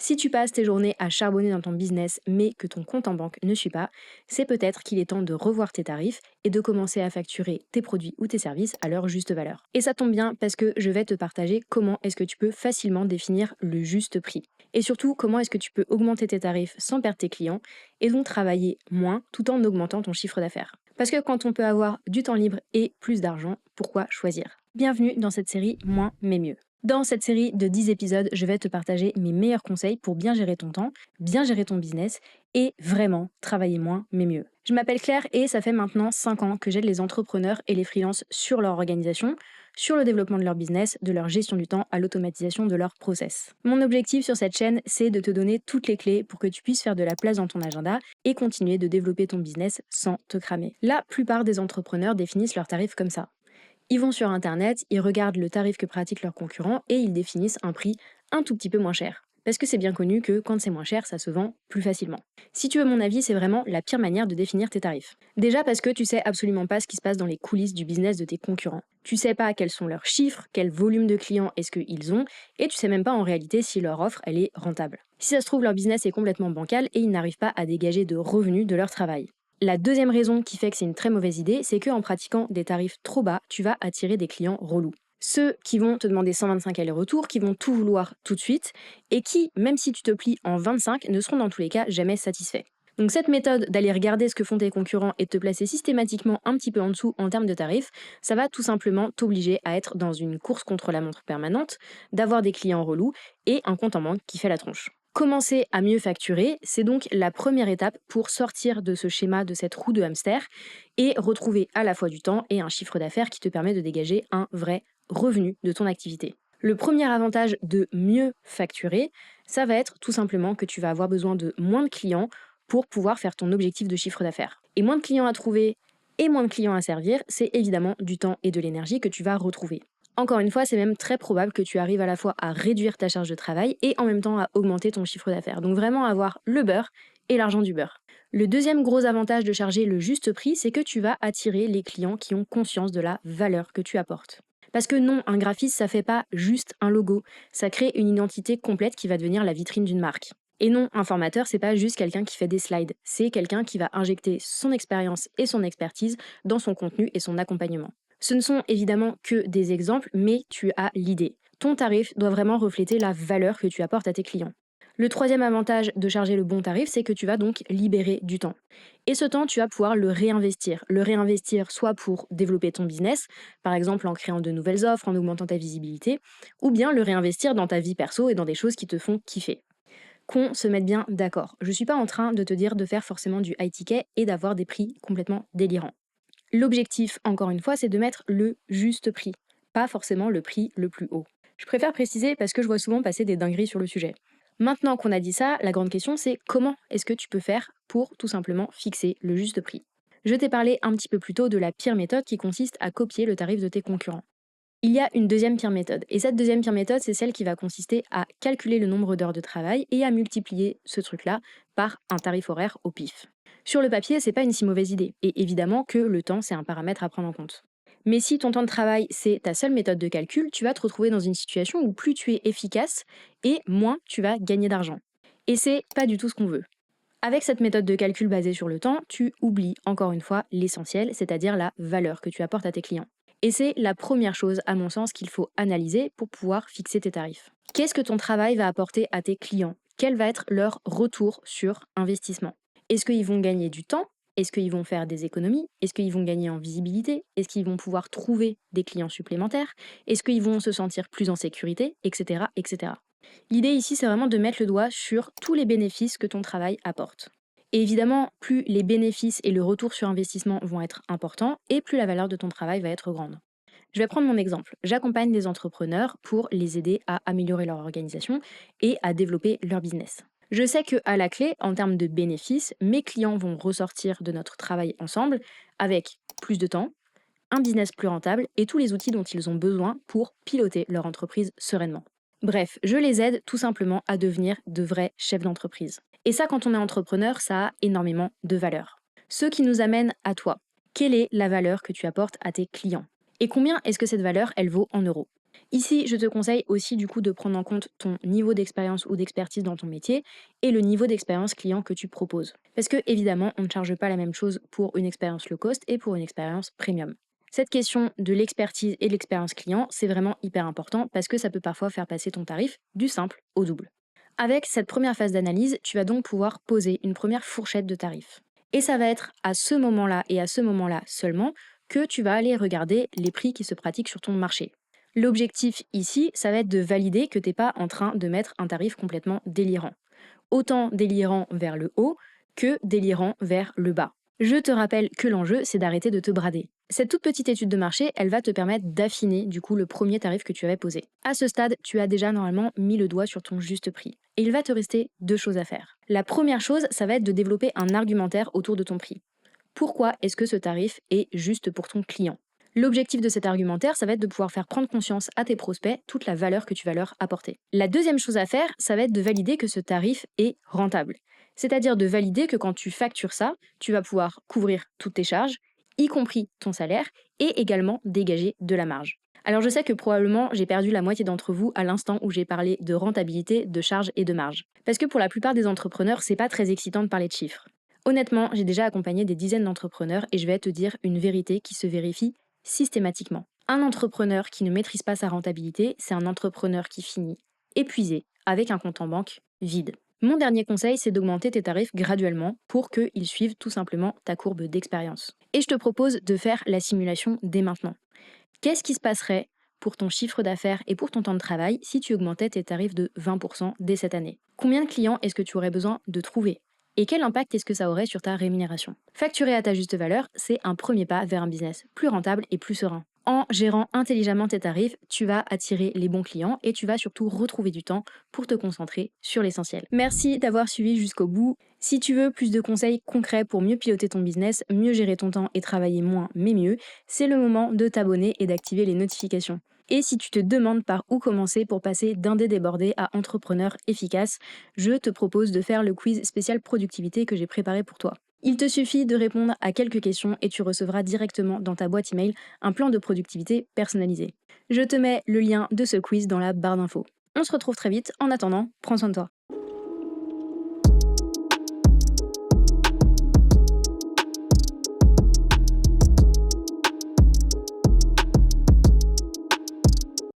Si tu passes tes journées à charbonner dans ton business mais que ton compte en banque ne suit pas, c'est peut-être qu'il est temps de revoir tes tarifs et de commencer à facturer tes produits ou tes services à leur juste valeur. Et ça tombe bien parce que je vais te partager comment est-ce que tu peux facilement définir le juste prix. Et surtout, comment est-ce que tu peux augmenter tes tarifs sans perdre tes clients et donc travailler moins tout en augmentant ton chiffre d'affaires. Parce que quand on peut avoir du temps libre et plus d'argent, pourquoi choisir? Bienvenue dans cette série Moins mais mieux. Dans cette série de 10 épisodes, je vais te partager mes meilleurs conseils pour bien gérer ton temps, bien gérer ton business et vraiment travailler moins mais mieux. Je m'appelle Claire et ça fait maintenant 5 ans que j'aide les entrepreneurs et les freelances sur leur organisation, sur le développement de leur business, de leur gestion du temps à l'automatisation de leur process. Mon objectif sur cette chaîne, c'est de te donner toutes les clés pour que tu puisses faire de la place dans ton agenda et continuer de développer ton business sans te cramer. La plupart des entrepreneurs définissent leurs tarifs comme ça. Ils vont sur Internet, ils regardent le tarif que pratiquent leurs concurrents et ils définissent un prix un tout petit peu moins cher. Parce que c'est bien connu que quand c'est moins cher, ça se vend plus facilement. Si tu veux mon avis, c'est vraiment la pire manière de définir tes tarifs. Déjà parce que tu sais absolument pas ce qui se passe dans les coulisses du business de tes concurrents. Tu sais pas quels sont leurs chiffres, quel volume de clients est-ce qu'ils ont, et tu sais même pas en réalité si leur offre elle est rentable. Si ça se trouve, leur business est complètement bancal et ils n'arrivent pas à dégager de revenus de leur travail. La deuxième raison qui fait que c'est une très mauvaise idée, c'est qu'en pratiquant des tarifs trop bas, tu vas attirer des clients relous. Ceux qui vont te demander 125 allers-retours, qui vont tout vouloir tout de suite, et qui, même si tu te plies en 25, ne seront dans tous les cas jamais satisfaits. Donc cette méthode d'aller regarder ce que font tes concurrents et de te placer systématiquement un petit peu en dessous en termes de tarifs, ça va tout simplement t'obliger à être dans une course contre la montre permanente, d'avoir des clients relous et un compte en banque qui fait la tronche. Commencer à mieux facturer, c'est donc la première étape pour sortir de ce schéma, de cette roue de hamster, et retrouver à la fois du temps et un chiffre d'affaires qui te permet de dégager un vrai revenu de ton activité. Le premier avantage de mieux facturer, ça va être tout simplement que tu vas avoir besoin de moins de clients pour pouvoir faire ton objectif de chiffre d'affaires. Et moins de clients à trouver et moins de clients à servir, c'est évidemment du temps et de l'énergie que tu vas retrouver. Encore une fois, c'est même très probable que tu arrives à la fois à réduire ta charge de travail et en même temps à augmenter ton chiffre d'affaires. Donc vraiment avoir le beurre et l'argent du beurre. Le deuxième gros avantage de charger le juste prix, c'est que tu vas attirer les clients qui ont conscience de la valeur que tu apportes. Parce que non, un graphiste, ça fait pas juste un logo, ça crée une identité complète qui va devenir la vitrine d'une marque. Et non, un formateur, c'est pas juste quelqu'un qui fait des slides, c'est quelqu'un qui va injecter son expérience et son expertise dans son contenu et son accompagnement. Ce ne sont évidemment que des exemples, mais tu as l'idée. Ton tarif doit vraiment refléter la valeur que tu apportes à tes clients. Le troisième avantage de charger le bon tarif, c'est que tu vas donc libérer du temps. Et ce temps, tu vas pouvoir le réinvestir. Le réinvestir soit pour développer ton business, par exemple en créant de nouvelles offres, en augmentant ta visibilité, ou bien le réinvestir dans ta vie perso et dans des choses qui te font kiffer. Qu'on se mette bien d'accord. Je ne suis pas en train de te dire de faire forcément du high ticket et d'avoir des prix complètement délirants. L'objectif, encore une fois, c'est de mettre le juste prix, pas forcément le prix le plus haut. Je préfère préciser parce que je vois souvent passer des dingueries sur le sujet. Maintenant qu'on a dit ça, la grande question c'est comment est-ce que tu peux faire pour tout simplement fixer le juste prix. Je t'ai parlé un petit peu plus tôt de la pire méthode qui consiste à copier le tarif de tes concurrents. Il y a une deuxième pire méthode, et cette deuxième pire méthode, c'est celle qui va consister à calculer le nombre d'heures de travail et à multiplier ce truc-là par un tarif horaire au pif. Sur le papier, c'est pas une si mauvaise idée, et évidemment que le temps, c'est un paramètre à prendre en compte. Mais si ton temps de travail, c'est ta seule méthode de calcul, tu vas te retrouver dans une situation où plus tu es efficace, et moins tu vas gagner d'argent. Et c'est pas du tout ce qu'on veut. Avec cette méthode de calcul basée sur le temps, tu oublies encore une fois l'essentiel, c'est-à-dire la valeur que tu apportes à tes clients. Et c'est la première chose, à mon sens, qu'il faut analyser pour pouvoir fixer tes tarifs. Qu'est-ce que ton travail va apporter à tes clients? Quel va être leur retour sur investissement? Est-ce qu'ils vont gagner du temps? Est-ce qu'ils vont faire des économies? Est-ce qu'ils vont gagner en visibilité? Est-ce qu'ils vont pouvoir trouver des clients supplémentaires? Est-ce qu'ils vont se sentir plus en sécurité? Etc. etc. L'idée ici, c'est vraiment de mettre le doigt sur tous les bénéfices que ton travail apporte. Et évidemment, plus les bénéfices et le retour sur investissement vont être importants, et plus la valeur de ton travail va être grande. Je vais prendre mon exemple. J'accompagne des entrepreneurs pour les aider à améliorer leur organisation et à développer leur business. Je sais qu'à la clé, en termes de bénéfices, mes clients vont ressortir de notre travail ensemble avec plus de temps, un business plus rentable et tous les outils dont ils ont besoin pour piloter leur entreprise sereinement. Bref, je les aide tout simplement à devenir de vrais chefs d'entreprise. Et ça, quand on est entrepreneur, ça a énormément de valeur. Ce qui nous amène à toi. Quelle est la valeur que tu apportes à tes clients? Et combien est-ce que cette valeur, elle vaut en euros? Ici, je te conseille aussi du coup de prendre en compte ton niveau d'expérience ou d'expertise dans ton métier et le niveau d'expérience client que tu proposes. Parce que évidemment, on ne charge pas la même chose pour une expérience low cost et pour une expérience premium. Cette question de l'expertise et de l'expérience client, c'est vraiment hyper important parce que ça peut parfois faire passer ton tarif du simple au double. Avec cette première phase d'analyse, tu vas donc pouvoir poser une première fourchette de tarifs. Et ça va être à ce moment-là et à ce moment-là seulement que tu vas aller regarder les prix qui se pratiquent sur ton marché. L'objectif ici, ça va être de valider que tu n'es pas en train de mettre un tarif complètement délirant. Autant délirant vers le haut que délirant vers le bas. Je te rappelle que l'enjeu, c'est d'arrêter de te brader. Cette toute petite étude de marché, elle va te permettre d'affiner du coup le premier tarif que tu avais posé. À ce stade, tu as déjà normalement mis le doigt sur ton juste prix. Et il va te rester deux choses à faire. La première chose, ça va être de développer un argumentaire autour de ton prix. Pourquoi est-ce que ce tarif est juste pour ton client? L'objectif de cet argumentaire, ça va être de pouvoir faire prendre conscience à tes prospects toute la valeur que tu vas leur apporter. La deuxième chose à faire, ça va être de valider que ce tarif est rentable. C'est-à-dire de valider que quand tu factures ça, tu vas pouvoir couvrir toutes tes charges, y compris ton salaire, et également dégager de la marge. Alors je sais que probablement j'ai perdu la moitié d'entre vous à l'instant où j'ai parlé de rentabilité, de charges et de marge. Parce que pour la plupart des entrepreneurs, c'est pas très excitant de parler de chiffres. Honnêtement, j'ai déjà accompagné des dizaines d'entrepreneurs et je vais te dire une vérité qui se vérifie systématiquement. Un entrepreneur qui ne maîtrise pas sa rentabilité, c'est un entrepreneur qui finit épuisé avec un compte en banque vide. Mon dernier conseil, c'est d'augmenter tes tarifs graduellement pour qu'ils suivent tout simplement ta courbe d'expérience. Et je te propose de faire la simulation dès maintenant. Qu'est-ce qui se passerait pour ton chiffre d'affaires et pour ton temps de travail si tu augmentais tes tarifs de 20% dès cette année? Combien de clients est-ce que tu aurais besoin de trouver? Et quel impact est-ce que ça aurait sur ta rémunération? Facturer à ta juste valeur, c'est un premier pas vers un business plus rentable et plus serein. En gérant intelligemment tes tarifs, tu vas attirer les bons clients et tu vas surtout retrouver du temps pour te concentrer sur l'essentiel. Merci d'avoir suivi jusqu'au bout. Si tu veux plus de conseils concrets pour mieux piloter ton business, mieux gérer ton temps et travailler moins mais mieux, c'est le moment de t'abonner et d'activer les notifications. Et si tu te demandes par où commencer pour passer d'indé débordé à entrepreneur efficace, je te propose de faire le quiz spécial productivité que j'ai préparé pour toi. Il te suffit de répondre à quelques questions et tu recevras directement dans ta boîte email un plan de productivité personnalisé. Je te mets le lien de ce quiz dans la barre d'infos. On se retrouve très vite. En attendant, prends soin de toi.